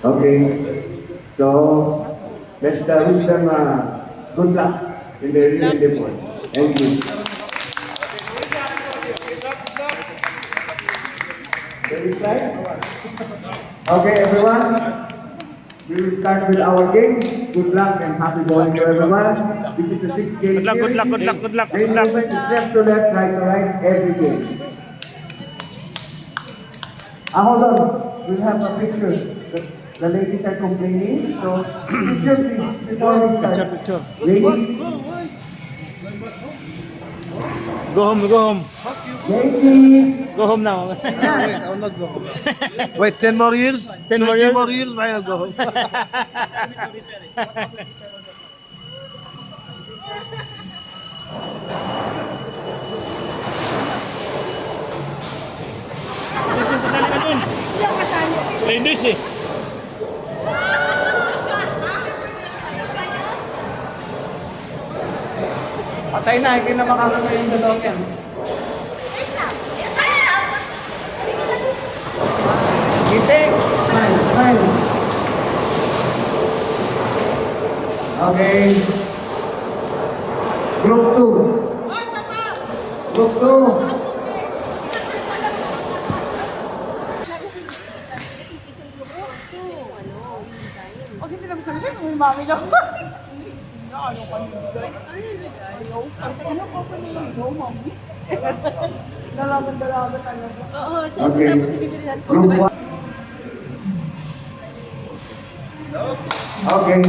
Okay, so let's wish them good luck in their new endeavor. Thank you. Ready, slide? Okay, everyone. We will start with our game. Good luck and happy bowling to everyone. This is the 6th game. Good luck. Main movement is left to left, right to right, every game. Hold on. We'll have a picture. The ladies are complaining, so picture please before we start. Picture. Ladies, Go home. ladies. Go home now. Wait, I'll not go home. Wait, 10 more years? 10 more 20 years? more years, why I'll go home? Ladies eh. Patay na, hindi na makakatay yung dalawang yan. Kitik! Smile! Okay. Group 2. Group 2. Pag hindi na gusto siya, may mami na. Ayaw ka nilagay. Ayaw. Ano pa pa nilagay, mami? Dalaman talaga. Oo, siya dapat ibibilihan ko. Group 1. Okay.